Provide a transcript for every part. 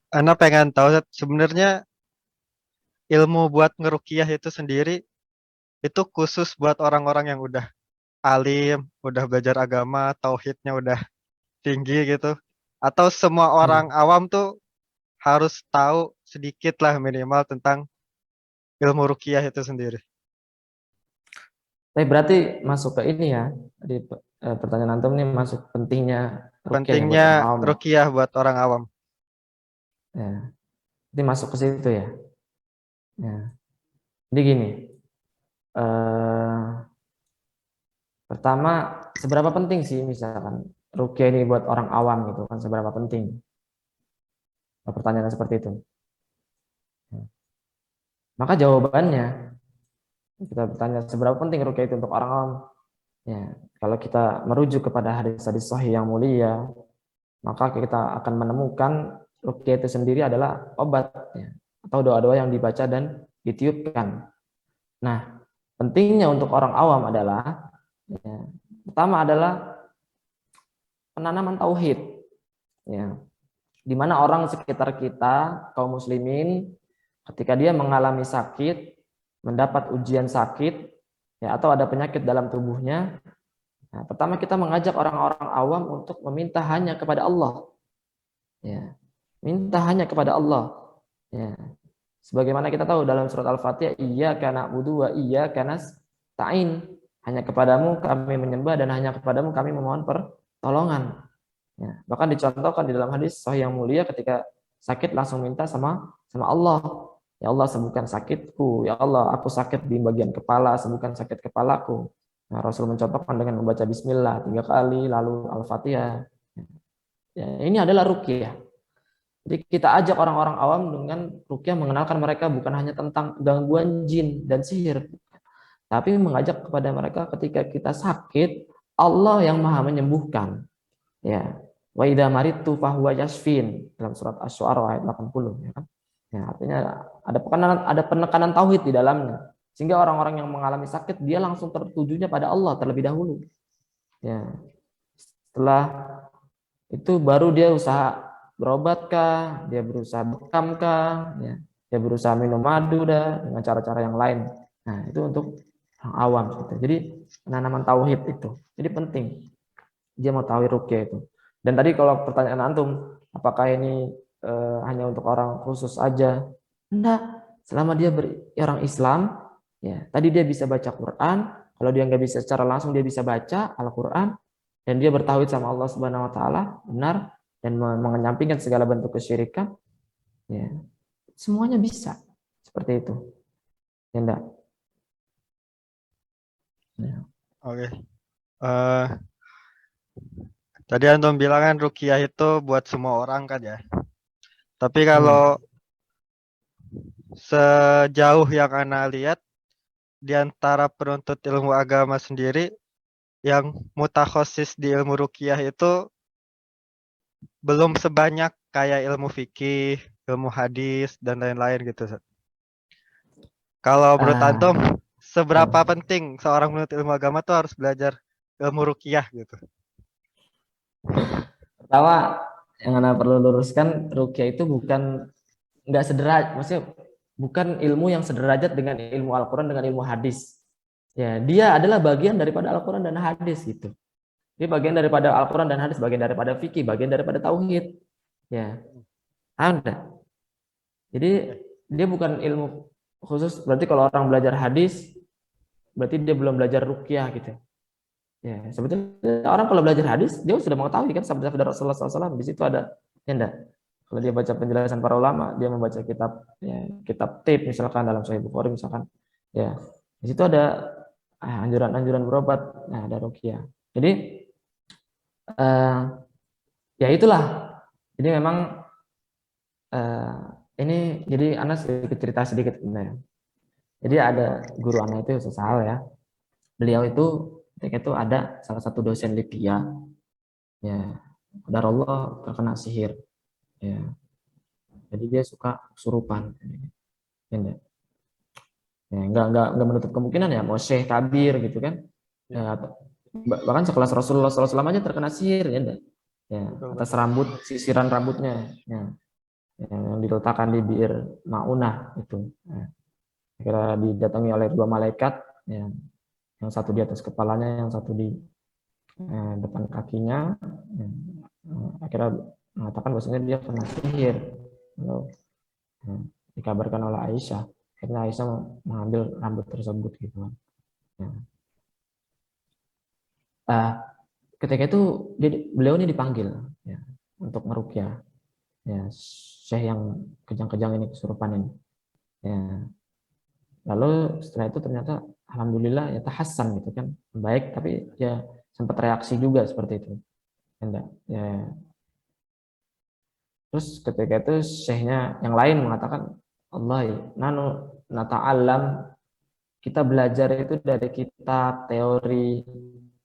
Ana pengen tahu Zat, sebenarnya ilmu buat ngeruqyah itu sendiri itu khusus buat orang-orang yang udah alim, udah belajar agama, tauhidnya udah tinggi gitu. Atau semua orang Hmm. awam tuh harus tahu sedikit lah minimal tentang ilmu ruqyah itu sendiri. Tapi berarti masuk ke ini ya. Di pertanyaan antum nih masuk pentingnya ruqyah ya buat Pentingnya orang awam ya. ruqyah buat orang awam. Ya, ini masuk ke situ ya. Ya. Jadi gini, eh, pertama seberapa penting sih misalkan ruqyah ini buat orang awam gitu kan seberapa penting? Pertanyaan seperti itu. Ya. Maka jawabannya kita bertanya seberapa penting ruqyah itu untuk orang awam? Ya, kalau kita merujuk kepada hadis-hadis sahih yang mulia, maka kita akan menemukan ruqyah itu sendiri adalah obat ya, atau doa-doa yang dibaca dan ditiupkan. Nah, pentingnya untuk orang awam adalah ya, pertama adalah penanaman tauhid ya, di mana orang sekitar kita kaum muslimin ketika dia mengalami sakit, mendapat ujian sakit ya atau ada penyakit dalam tubuhnya. Nah, pertama kita mengajak orang-orang awam untuk meminta hanya kepada Allah. Ya, minta hanya kepada Allah. Ya. Sebagaimana kita tahu dalam surat Al-Fatihah, iyyaka na'budu wa iyyaka nasta'in. Hanya kepadamu kami menyembah dan hanya kepadamu kami memohon pertolongan. Ya. Bahkan dicontohkan di dalam hadis sahih yang mulia ketika sakit langsung minta sama Allah. Ya Allah sembuhkan sakitku. Ya Allah aku sakit di bagian kepala, sembuhkan sakit kepalaku. Nah, Rasul mencontohkan dengan membaca Bismillah 3 kali, lalu Al-Fatihah. Ya, ini adalah ruqyah. Jadi kita ajak orang-orang awam dengan ruqyah mengenalkan mereka bukan hanya tentang gangguan jin dan sihir, tapi mengajak kepada mereka ketika kita sakit, Allah yang Maha menyembuhkan. Ya. Wa idza maridtu fahuwa yashfin dalam surat Asy-Syu'ara ayat 80 ya kan. Ya, artinya ada penekanan tauhid di dalamnya. Sehingga orang-orang yang mengalami sakit dia langsung tertujunya pada Allah terlebih dahulu. Ya. Setelah itu baru dia usaha berobat kah, dia berusaha bekam kah, ya. Dia berusaha minum madu dah dengan cara-cara yang lain. Nah, itu untuk orang awam gitu. Jadi penanaman tauhid itu. Jadi penting dia mau tahu ruqyah itu. Dan tadi kalau pertanyaan antum, apakah ini hanya untuk orang khusus aja? Enggak. Selama dia orang Islam, ya tadi dia bisa baca Quran. Kalau dia nggak bisa secara langsung dia bisa baca Al-Quran dan dia bertauhid sama Allah Subhanahu Wa Taala benar dan menyampingkan segala bentuk kesyirikan, ya semuanya bisa seperti itu. Ya enggak? Ya. Oke. Eh, Tadi antum bilang kan ruqyah itu buat semua orang kan ya. Tapi kalau Hmm. sejauh yang Ana lihat di antara penuntut ilmu agama sendiri yang mutakhosis di ilmu ruqyah itu belum sebanyak kayak ilmu fikih, ilmu hadis dan lain-lain gitu. Zat. Kalau menurut antum Ah, seberapa ya. penting seorang penuntut ilmu agama tuh harus belajar ilmu ruqyah gitu. Pertama yang Anda perlu luruskan, ruqyah itu bukan nggak sederajat, maksudnya bukan ilmu yang sederajat dengan ilmu Al-Quran dengan ilmu hadis. Ya, dia adalah bagian daripada Al-Quran dan hadis gitu. Dia bagian daripada Al-Quran dan hadis, bagian daripada fikih, bagian daripada tauhid. Ya, ada. Jadi Eh, dia bukan ilmu khusus. Berarti kalau orang belajar hadis, berarti dia belum belajar ruqyah gitu. Ya, sebetulnya orang kalau belajar hadis, dia sudah mengetahui kan sabda-sabda Rasulullah SAW. Di situ ada, ya enggak? Kalau dia baca penjelasan para ulama, dia membaca kitab, ya, kitab tip misalkan dalam Sahih Bukhari misalkan, ya di situ ada anjuran-anjuran berobat, nah ada ruqyah. Jadi eh, ya itulah. Jadi memang eh, ini jadi Anas sedikit cerita sedikit sebenarnya. Jadi ada guru Anas itu sesal ya. Beliau itu ketika itu ada salah satu dosen Libya, ya, Allah terkena sihir, ya. Jadi dia suka kesurupan, ya, enggak? Ya, enggak menutup kemungkinan ya mau syekh kabir gitu kan. Ya, Ya, bahkan sekelas Rasulullah SAW aja terkena sihir ya enggak? Ya, betul atas betul. rambut sisiran rambutnya. Ya. yang diletakkan di Bir Maunah itu. Nah, akhirnya didatangi oleh dua malaikat, ya, yang satu di atas kepalanya, yang satu di depan kakinya. Ya, akhirnya mengatakan bahwasanya dia kena sihir. Lalu, dikabarkan oleh Aisyah. Akhirnya Aisyah mengambil rambut tersebut gitu. Ya. Ketika itu beliau ini dipanggil, ya, untuk meruqyah, ya, syekh yang kejang-kejang ini, kesurupan ini. Ya. Lalu setelah itu ternyata alhamdulillah ya tahassan gitu kan, baik, tapi ya sempat reaksi juga seperti itu. Enggak. Ya. Terus ketika itu syekhnya yang lain mengatakan, Allah, nanu nata'allam, kita belajar itu dari kitab teori,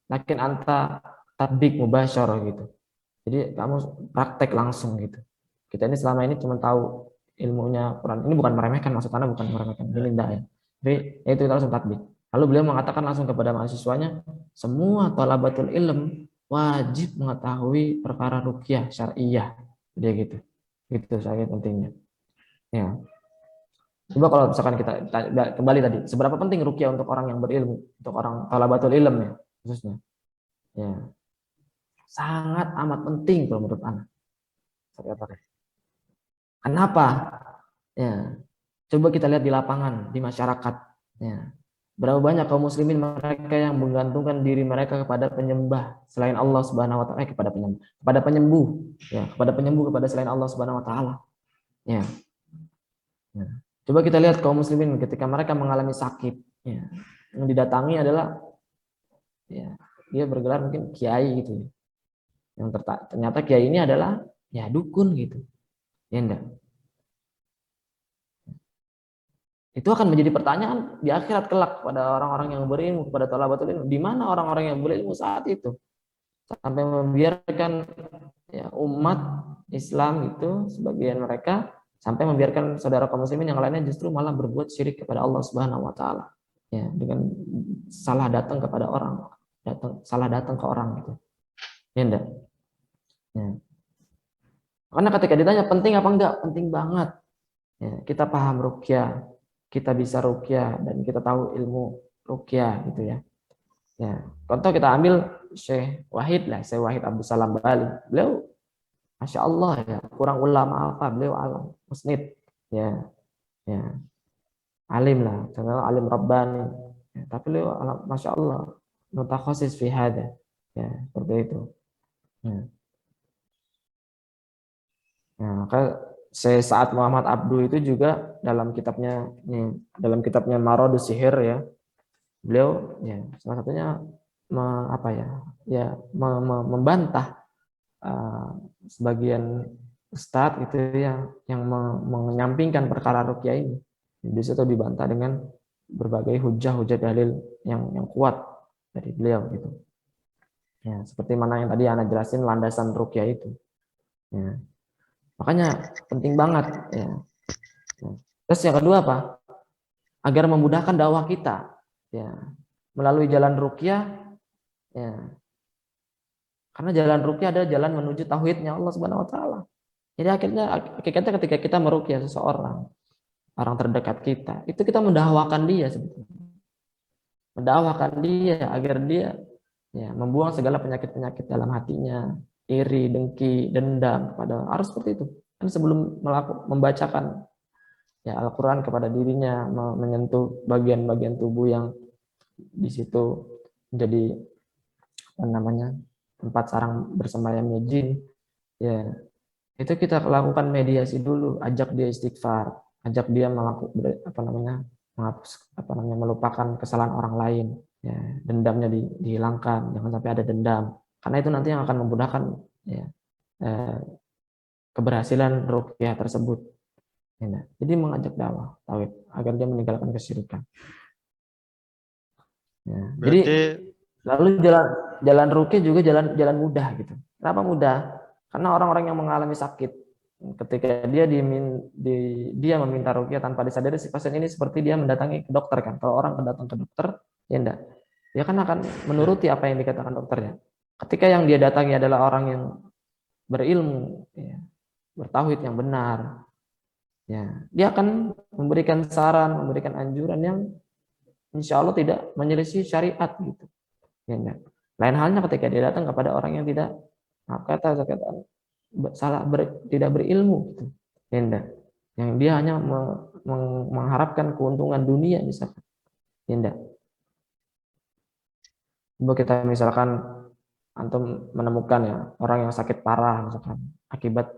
lakin anta tatbik mubasyarah gitu. Jadi kamu praktek langsung gitu. Kita ini selama ini cuma tahu ilmunya Quran. Ini bukan meremehkan, maksud Anda bukan meremehkan. Ini enggak ya. Jadi itu kita langsung tatbik. Lalu beliau mengatakan langsung kepada mahasiswanya, semua thalabatul ilm wajib mengetahui perkara ruqyah syar'iyah. Dia gitu. Itu sangat pentingnya. Ya. Coba kalau misalkan kita kembali tadi, seberapa penting ruqyah untuk orang yang berilmu, untuk orang thalabatul ilm ya, khususnya. Ya. Sangat amat penting kalau menurut Anda. Kenapa? Ya, coba kita lihat di lapangan, di masyarakat. Ya, berapa banyak kaum muslimin mereka yang menggantungkan diri mereka kepada penyembah selain Allah Subhanahu Wa Taala, kepada penyembuh, ya, kepada penyembuh, kepada selain Allah Subhanahu Wa Taala. Ya. Ya. Coba kita lihat kaum muslimin ketika mereka mengalami sakit, ya, yang didatangi adalah, ya, dia bergelar mungkin kiai gitu, yang ternyata kiai ini adalah, ya, dukun gitu, ya enggak. Itu akan menjadi pertanyaan di akhirat kelak kepada orang-orang yang berilmu, kepada thalabatul ilmu. Di mana orang-orang yang berilmu saat itu? Sampai membiarkan, ya, umat Islam itu, sebagian mereka, sampai membiarkan saudara kaum muslimin yang lainnya justru malah berbuat syirik kepada Allah Subhanahu Wa Taala. Ya, dengan salah datang kepada orang, salah datang ke orang gitu. Ya enggak? Ya. Karena ketika ditanya penting apa enggak, penting banget. Ya, kita paham ruqyah, kita bisa ruqyah, dan kita tahu ilmu ruqyah gitu ya. Ya, contoh kita ambil Syekh Wahid lah, Syekh Wahid Abdul Salam Bali. Beliau Masya Allah ya, kurang ulama apa, beliau alam musnid, ya, ya, alim lah, terkenal alim Rabbani. Ya, tapi beliau alam, Masya Allah, mutakhasis fi hada, ya, seperti itu. Ya. Nah, maka saat Muhammad Abdu itu juga dalam kitabnya Maradus Sihir ya, beliau, ya, salah satunya membantah sebagian ustadz gitu yang menyampingkan perkara ruqyah ini. Di situ dibantah dengan berbagai hujah dalil yang kuat dari beliau gitu. Ya, seperti mana yang tadi Ana jelasin landasan ruqyah itu. Ya. Makanya penting banget ya. Terus yang kedua apa? Agar memudahkan dakwah kita, ya, melalui jalan ruqyah, ya. Karena jalan ruqyah adalah jalan menuju tauhidnya Allah Subhanahu Wa Taala. Jadi akhirnya ketika kita meruqyah seseorang, orang terdekat kita, itu kita mendakwakan dia sebetulnya. Mendakwakan dia agar dia, ya, membuang segala penyakit-penyakit dalam hatinya, iri, dengki, dendam kepada, harus seperti itu. Kan sebelum membacakan, ya, Al-Quran kepada dirinya, menyentuh bagian-bagian tubuh yang di situ menjadi tempat sarang bersemayamnya jin, ya, itu kita lakukan mediasi dulu, ajak dia istighfar, ajak dia melupakan kesalahan orang lain, ya, dendamnya dihilangkan, jangan sampai ada dendam, karena itu nanti yang akan memudahkan, ya, keberhasilan ruqyah tersebut. Ya, jadi mengajak dakwah tauhid agar dia meninggalkan kesyirikan. Ya, jadi lalu jalan ruqyah juga jalan mudah gitu. Kenapa mudah? Karena orang-orang yang mengalami sakit, ketika dia meminta ruqyah tanpa disadari si pasien ini seperti dia mendatangi ke dokter kan. Kalau orang datang ke dokter, ya enggak, dia kan akan menuruti apa yang dikatakan dokternya. Ketika yang dia datangi adalah orang yang berilmu, ya, bertauhid yang benar, Ya, dia akan memberikan saran, memberikan anjuran yang insya Allah tidak menyelisih syariat gitu. Ya, enggak. Lain halnya ketika dia datang kepada orang yang tidak, maaf kata tidak berilmu gitu. Ya, enggak. Yang dia hanya mengharapkan keuntungan dunia misalkan. Ya, enggak. Coba kita misalkan antum menemukan ya orang yang sakit parah misalkan akibat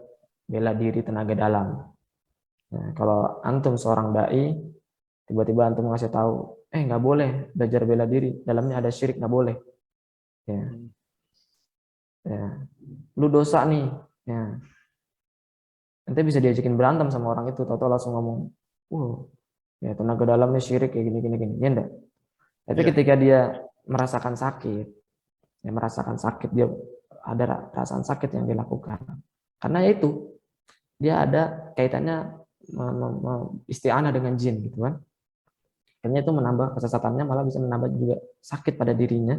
bela diri tenaga dalam. Nah, kalau antum seorang dai, tiba-tiba antum ngasih tahu, nggak boleh belajar bela diri, dalamnya ada syirik, nggak boleh. Ya, ya, lu dosa nih. Ya, nanti bisa diajakin berantem sama orang itu, tahu langsung ngomong, ya tenaga dalamnya syirik kayak gini gini gini. Ya enggak. Tapi Iya. ketika dia merasakan sakit, ya merasakan sakit, dia ada perasaan sakit yang dilakukan. Karena itu dia ada kaitannya isti'anah dengan jin gitu kan. Akhirnya itu menambah kesesatannya, malah bisa menambah juga sakit pada dirinya.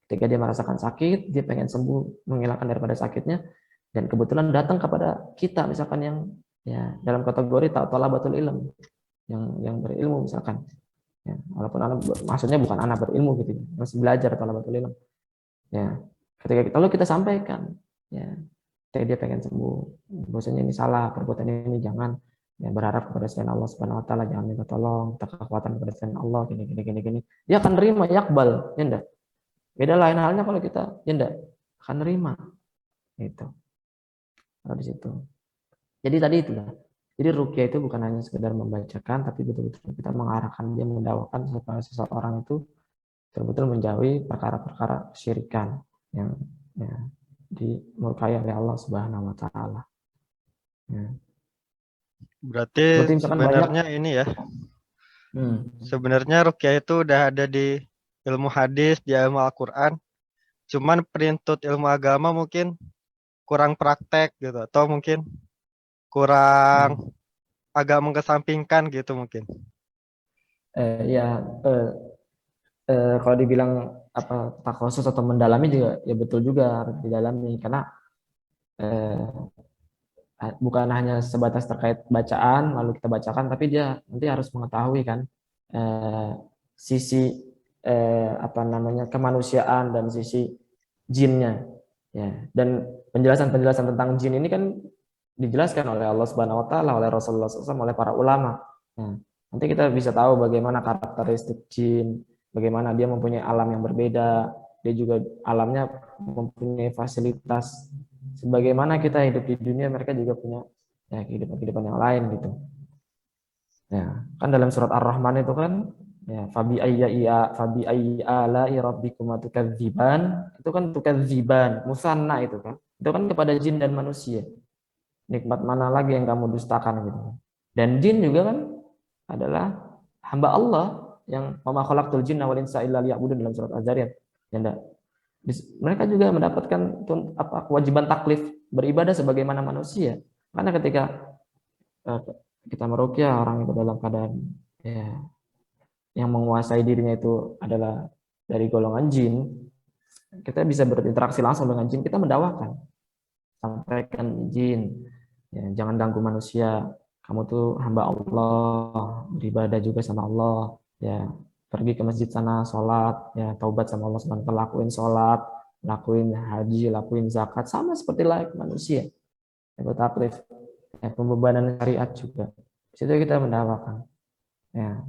Ketika dia merasakan sakit, dia pengen sembuh, menghilangkan daripada sakitnya, dan kebetulan datang kepada kita misalkan yang ya dalam kategori talabatul ilm, yang berilmu misalkan. Ya, walaupun anak maksudnya bukan anak berilmu gitu, masih belajar talabatul ilm. Ya, ketika lalu kita sampaikan, ya, ketika dia pengen sembuh, bahwasanya ini salah, perbuatan ini jangan, ya berharap kepada selain Allah Subhanahu Wa Taala, jangan minta tolong, minta kekuatan kepada selain Allah, gini gini gini gini, dia akan nerima, yakbal, ya enggak. Beda lain halnya kalau kita, ya enggak, akan nerima, itu. Kalau di situ. Jadi tadi itulah. Jadi ruqyah itu bukan hanya sekedar membacakan, tapi betul-betul kita mengarahkan dia, mendawakan supaya seseorang itu betul-betul menjauhi perkara-perkara kesyirikan yang ya, dimurkai oleh Allah Subhanahu Wa Taala. Ya. Berarti Seperti misalkan banyak. sebenarnya ini ya, Hmm. sebenarnya ruqyah itu udah ada di ilmu hadis, di ilmu Al-Quran. Cuman perintut ilmu agama mungkin kurang praktek gitu, atau mungkin kurang Hmm. agak mengesampingkan gitu mungkin. Ya, kalau dibilang apa tak khusus atau mendalami juga ya betul juga harus didalami karena eh, bukan hanya sebatas terkait bacaan lalu kita bacakan, tapi dia nanti harus mengetahui kan eh, sisi apa namanya kemanusiaan dan sisi jinnya ya. Dan penjelasan tentang jin ini kan dijelaskan oleh Allah Subhanahu Wa Taala, oleh Rasulullah SAW, oleh para ulama. Nah, nanti kita bisa tahu bagaimana karakteristik jin, bagaimana dia mempunyai alam yang berbeda, dia juga alamnya mempunyai fasilitas sebagaimana kita hidup di dunia, mereka juga punya ya kehidupan yang lain gitu. Ya, kan dalam surat Ar-Rahman itu kan ya fabi ayyi ala'i rabbikuma tukadziban, itu kan tukadziban musanna itu kan. Itu kan kepada jin dan manusia. Nikmat mana lagi yang kamu dustakan gitu. Dan jin juga kan adalah hamba Allah yang wa ma khalaqtul jinna wal insa illa liya'budun dalam surat Az-Zariyat. Ya enggak? Mereka juga mendapatkan kewajiban taklif beribadah sebagaimana manusia. Karena ketika eh, kita meruqyah orang itu dalam keadaan ya, yang menguasai dirinya itu adalah dari golongan jin, kita bisa berinteraksi langsung dengan jin, kita mendawakan, sampaikan jin, ya, jangan ganggu manusia, kamu tuh hamba Allah, beribadah juga sama Allah, ya pergi ke masjid sana, sholat, ya taubat sama Allah SWT, lakuin sholat, lakuin haji, lakuin zakat, sama seperti layak manusia, ya taklif, ya, pembebanan syariat juga, di situ kita mendawakan, ya